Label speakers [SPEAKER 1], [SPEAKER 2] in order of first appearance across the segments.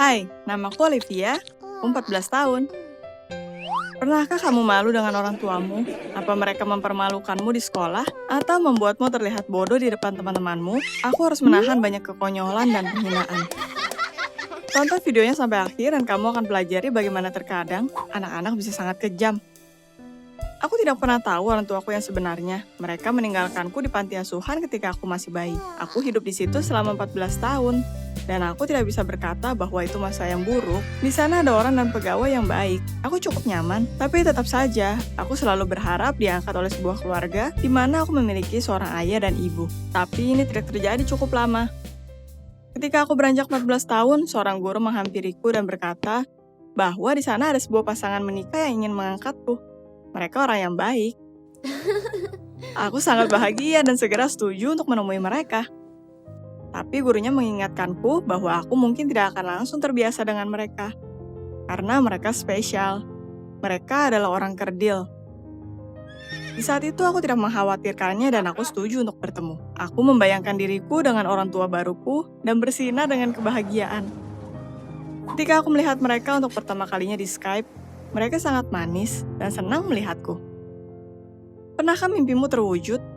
[SPEAKER 1] Hai, namaku Olivia, aku 14 tahun. Pernahkah kamu malu dengan orang tuamu? Apa mereka mempermalukanmu di sekolah? Atau membuatmu terlihat bodoh di depan teman-temanmu? Aku harus menahan banyak kekonyolan dan penghinaan. Tonton videonya sampai akhir dan kamu akan pelajari bagaimana terkadang anak-anak bisa sangat kejam. Aku tidak pernah tahu orang tuaku yang sebenarnya. Mereka meninggalkanku di panti asuhan ketika aku masih bayi. Aku hidup di situ selama 14 tahun. Dan aku tidak bisa berkata bahwa itu masa yang buruk. Di sana ada orang dan pegawai yang baik. Aku cukup nyaman, tapi tetap saja, aku selalu berharap diangkat oleh sebuah keluarga di mana aku memiliki seorang ayah dan ibu. Tapi ini tidak terjadi cukup lama. Ketika aku beranjak 14 tahun, seorang guru menghampiriku dan berkata bahwa di sana ada sebuah pasangan menikah yang ingin mengangkatku. Mereka orang yang baik. Aku sangat bahagia dan segera setuju untuk menemui mereka. Tapi gurunya mengingatkanku bahwa aku mungkin tidak akan langsung terbiasa dengan mereka. Karena mereka spesial. Mereka adalah orang kerdil. Di saat itu aku tidak mengkhawatirkannya dan aku setuju untuk bertemu. Aku membayangkan diriku dengan orang tua baruku dan bersinar dengan kebahagiaan. Ketika aku melihat mereka untuk pertama kalinya di Skype, mereka sangat manis dan senang melihatku. Pernahkah mimpimu terwujud?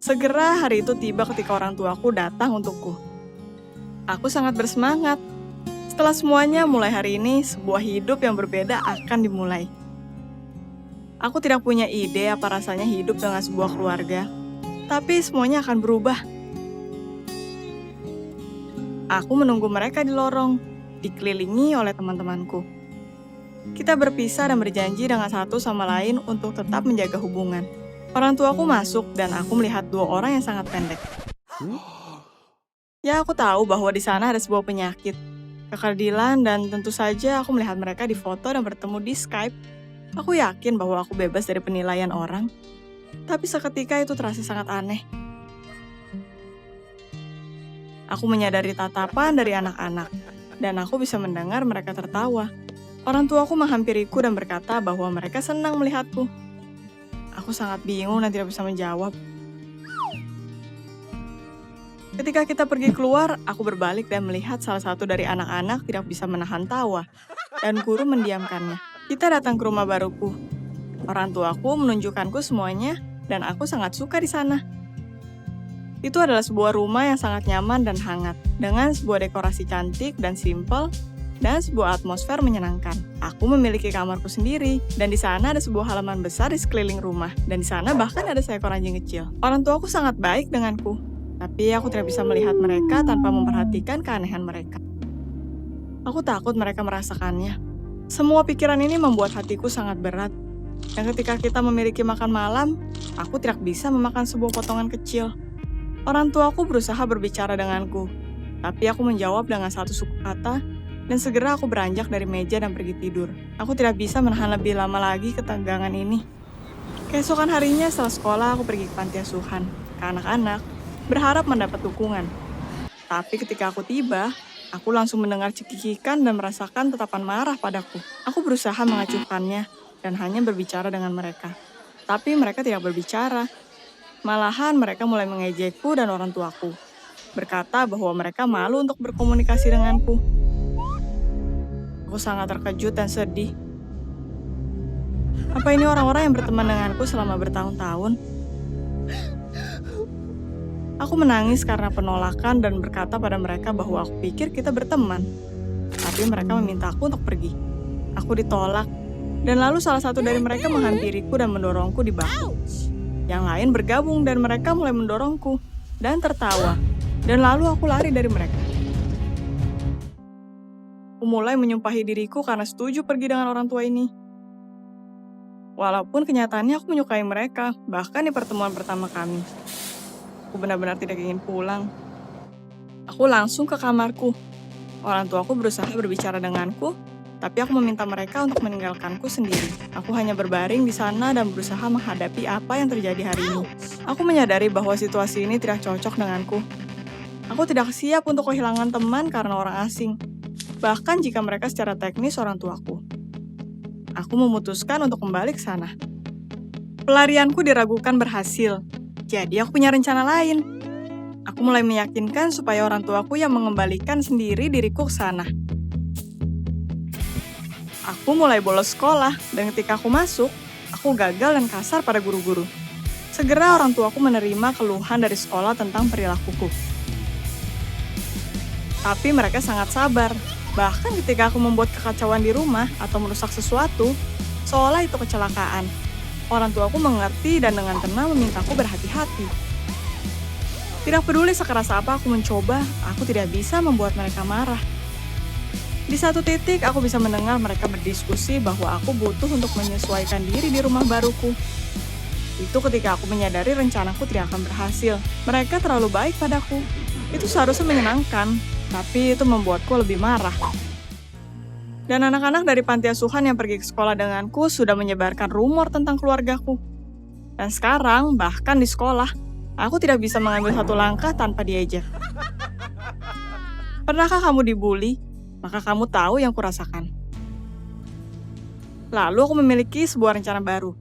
[SPEAKER 1] Segera hari itu tiba ketika orang tuaku datang untukku. Aku sangat bersemangat. Setelah semuanya, mulai hari ini, sebuah hidup yang berbeda akan dimulai. Aku tidak punya ide apa rasanya hidup dengan sebuah keluarga, tapi semuanya akan berubah. Aku menunggu mereka di lorong, dikelilingi oleh teman-temanku. Kita berpisah dan berjanji dengan satu sama lain untuk tetap menjaga hubungan. Orang tuaku masuk dan aku melihat dua orang yang sangat pendek. Ya, aku tahu bahwa di sana ada sebuah penyakit, kekerdilan, dan tentu saja aku melihat mereka di foto dan bertemu di Skype. Aku yakin bahwa aku bebas dari penilaian orang, tapi seketika itu terasa sangat aneh. Aku menyadari tatapan dari anak-anak, dan aku bisa mendengar mereka tertawa. Orang tuaku menghampiriku dan berkata bahwa mereka senang melihatku. Aku sangat bingung dan tidak bisa menjawab. Ketika kita pergi keluar, aku berbalik dan melihat salah satu dari anak-anak tidak bisa menahan tawa, dan guru mendiamkannya. Kita datang ke rumah baruku. Orang tuaku menunjukkanku semuanya, dan aku sangat suka di sana. Itu adalah sebuah rumah yang sangat nyaman dan hangat, dengan sebuah dekorasi cantik dan simpel, dan sebuah atmosfer menyenangkan. Aku memiliki kamarku sendiri, dan di sana ada sebuah halaman besar di sekeliling rumah, dan di sana bahkan ada seekor anjing kecil. Orang tuaku sangat baik denganku, tapi aku tidak bisa melihat mereka tanpa memperhatikan keanehan mereka. Aku takut mereka merasakannya. Semua pikiran ini membuat hatiku sangat berat, dan ketika kita memiliki makan malam, aku tidak bisa memakan sebuah potongan kecil. Orang tuaku berusaha berbicara denganku, tapi aku menjawab dengan satu suku kata, dan segera aku beranjak dari meja dan pergi tidur. Aku tidak bisa menahan lebih lama lagi ketegangan ini. Keesokan harinya setelah sekolah aku pergi ke panti asuhan, ke anak-anak, berharap mendapat dukungan. Tapi ketika aku tiba, aku langsung mendengar cekikikan dan merasakan tatapan marah padaku. Aku berusaha mengacuhkannya dan hanya berbicara dengan mereka. Tapi mereka tidak berbicara. Malahan mereka mulai mengejekku dan orang tuaku, berkata bahwa mereka malu untuk berkomunikasi denganku. Aku sangat terkejut dan sedih. Apa ini orang-orang yang berteman denganku selama bertahun-tahun? Aku menangis karena penolakan dan berkata pada mereka bahwa aku pikir kita berteman. Tapi mereka meminta aku untuk pergi. Aku ditolak, dan lalu salah satu dari mereka menghampiriku dan mendorongku di bahu. Yang lain bergabung dan mereka mulai mendorongku dan tertawa. Dan lalu aku lari dari mereka. Aku mulai menyumpahi diriku karena setuju pergi dengan orang tua ini. Walaupun kenyataannya aku menyukai mereka, bahkan di pertemuan pertama kami. Aku benar-benar tidak ingin pulang. Aku langsung ke kamarku. Orang tuaku berusaha berbicara denganku, tapi aku meminta mereka untuk meninggalkanku sendiri. Aku hanya berbaring di sana dan berusaha menghadapi apa yang terjadi hari ini. Aku menyadari bahwa situasi ini tidak cocok denganku. Aku tidak siap untuk kehilangan teman karena orang asing. Bahkan jika mereka secara teknis orang tuaku. Aku memutuskan untuk kembali ke sana. Pelarianku diragukan berhasil, jadi aku punya rencana lain. aku mulai meyakinkan supaya orang tuaku yang mengembalikan sendiri diriku ke sana. Aku mulai bolos sekolah, dan ketika aku masuk, aku gagal dan kasar pada guru-guru. Segera orang tuaku menerima keluhan dari sekolah tentang perilakuku. Tapi mereka sangat sabar. Bahkan ketika aku membuat kekacauan di rumah atau merusak sesuatu, seolah itu kecelakaan. Orang tuaku mengerti dan dengan tenang memintaku berhati-hati. Tidak peduli sekeras apa aku mencoba, aku tidak bisa membuat mereka marah. Di satu titik, aku bisa mendengar mereka berdiskusi bahwa aku butuh untuk menyesuaikan diri di rumah baruku. Itu ketika aku menyadari rencanaku tidak akan berhasil. Mereka terlalu baik padaku. Itu seharusnya menyenangkan, tapi itu membuatku lebih marah. Dan anak-anak dari panti asuhan yang pergi ke sekolah denganku sudah menyebarkan rumor tentang keluargaku. Dan sekarang, bahkan di sekolah, aku tidak bisa mengambil satu langkah tanpa diejek. Pernahkah kamu dibully? Maka kamu tahu yang kurasakan. Lalu aku memiliki sebuah rencana baru.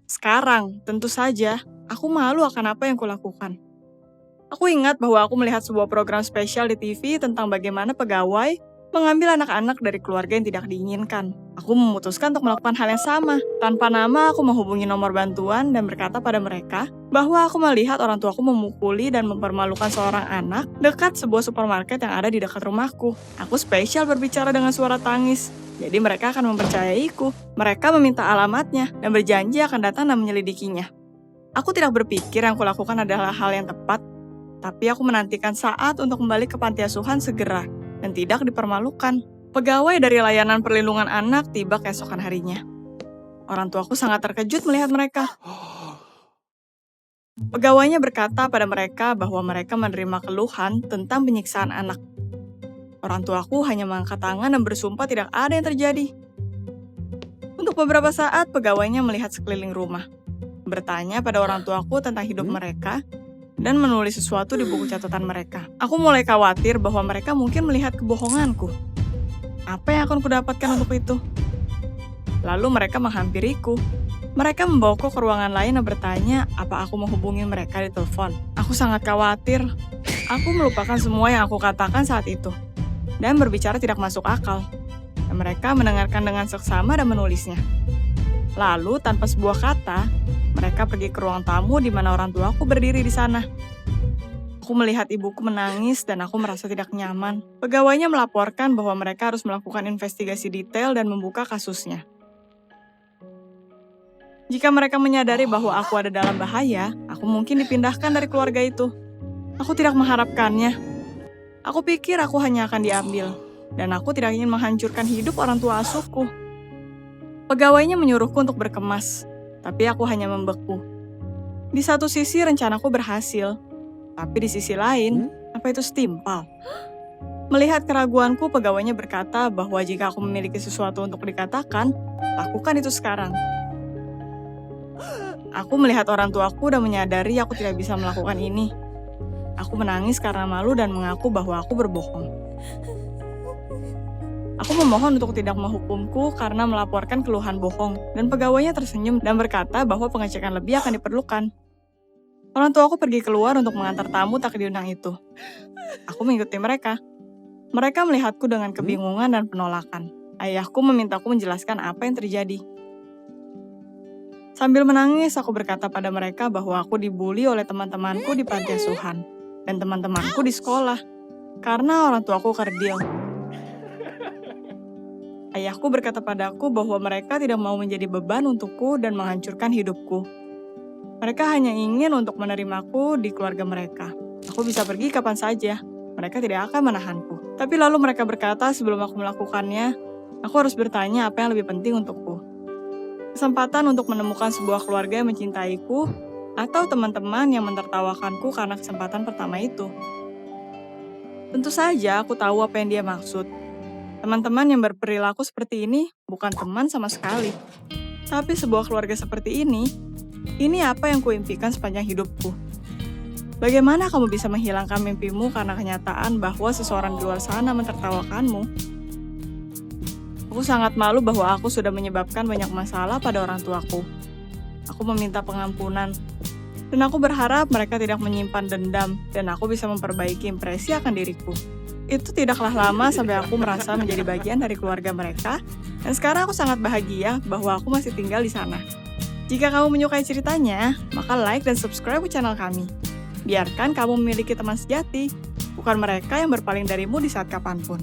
[SPEAKER 1] Sekarang, tentu saja, aku malu akan apa yang kulakukan. Aku ingat bahwa aku melihat sebuah program spesial di TV tentang bagaimana pegawai mengambil anak-anak dari keluarga yang tidak diinginkan. Aku memutuskan untuk melakukan hal yang sama. Tanpa nama, aku menghubungi nomor bantuan dan berkata pada mereka bahwa aku melihat orang tuaku memukuli dan mempermalukan seorang anak dekat sebuah supermarket yang ada di dekat rumahku. Aku spesial berbicara dengan suara tangis. Jadi mereka akan mempercayaiku. Mereka meminta alamatnya dan berjanji akan datang dan menyelidikinya. Aku tidak berpikir yang kulakukan adalah hal yang tepat, tapi aku menantikan saat untuk kembali ke panti asuhan segera dan tidak dipermalukan. Pegawai dari layanan perlindungan anak tiba keesokan harinya. Orang tuaku sangat terkejut melihat mereka. Pegawainya berkata pada mereka bahwa mereka menerima keluhan tentang penyiksaan anak. Orang tuaku hanya mengangkat tangan dan bersumpah tidak ada yang terjadi. Untuk beberapa saat, pegawainya melihat sekeliling rumah, bertanya pada orang tuaku tentang hidup mereka, dan menulis sesuatu di buku catatan mereka. Aku mulai khawatir bahwa mereka mungkin melihat kebohonganku. Apa yang akan kudapatkan untuk itu? Lalu mereka menghampiriku. Mereka membawaku ke ruangan lain dan bertanya apa aku mau hubungi mereka di telepon. Aku sangat khawatir. Aku melupakan semua yang aku katakan saat itu, dan berbicara tidak masuk akal. Dan mereka mendengarkan dengan seksama dan menulisnya. Lalu, tanpa sebuah kata, mereka pergi ke ruang tamu di mana orang tuaku berdiri di sana. Aku melihat ibuku menangis dan aku merasa tidak nyaman. Pegawainya melaporkan bahwa mereka harus melakukan investigasi detail dan membuka kasusnya. Jika mereka menyadari bahwa aku ada dalam bahaya, aku mungkin dipindahkan dari keluarga itu. Aku tidak mengharapkannya. Aku pikir aku hanya akan diambil, dan aku tidak ingin menghancurkan hidup orang tua asuhku. Pegawainya menyuruhku untuk berkemas, tapi aku hanya membeku. Di satu sisi rencanaku berhasil, tapi di sisi lain, apa itu setimpal? Melihat keraguanku, pegawainya berkata bahwa jika aku memiliki sesuatu untuk dikatakan, lakukan itu sekarang. Aku melihat orang tuaku dan menyadari aku tidak bisa melakukan ini. Aku menangis karena malu dan mengaku bahwa aku berbohong. Aku memohon untuk tidak menghukumku karena melaporkan keluhan bohong, dan pegawainya tersenyum dan berkata bahwa pengecekan lebih akan diperlukan. Orang tuaku pergi keluar untuk mengantar tamu tak diundang itu. Aku mengikuti mereka. Mereka melihatku dengan kebingungan dan penolakan. Ayahku memintaku menjelaskan apa yang terjadi. Sambil menangis, aku berkata pada mereka bahwa aku dibully oleh teman-temanku di panti asuhan dan teman-temanku di sekolah karena orang tuaku kerdil. Ayahku berkata padaku bahwa mereka tidak mau menjadi beban untukku dan menghancurkan hidupku. Mereka hanya ingin untuk menerimaku di keluarga mereka. Aku bisa pergi kapan saja. Mereka tidak akan menahanku. Tapi lalu mereka berkata sebelum aku melakukannya, aku harus bertanya apa yang lebih penting untukku. Kesempatan untuk menemukan sebuah keluarga yang mencintaiku, atau teman-teman yang mentertawakanku karena kesempatan pertama itu. Tentu saja aku tahu apa yang dia maksud. Teman-teman yang berperilaku seperti ini bukan teman sama sekali. Tapi sebuah keluarga seperti ini apa yang kuimpikan sepanjang hidupku. Bagaimana kamu bisa menghilangkan mimpimu karena kenyataan bahwa seseorang di luar sana mentertawakanmu? Aku sangat malu bahwa aku sudah menyebabkan banyak masalah pada orang tuaku. Aku meminta pengampunan. Dan aku berharap mereka tidak menyimpan dendam, dan aku bisa memperbaiki impresi akan diriku. Itu tidaklah lama sampai aku merasa menjadi bagian dari keluarga mereka, dan sekarang aku sangat bahagia bahwa aku masih tinggal di sana. Jika kamu menyukai ceritanya, maka like dan subscribe ke channel kami. Biarkan kamu memiliki teman sejati, bukan mereka yang berpaling darimu di saat kapanpun.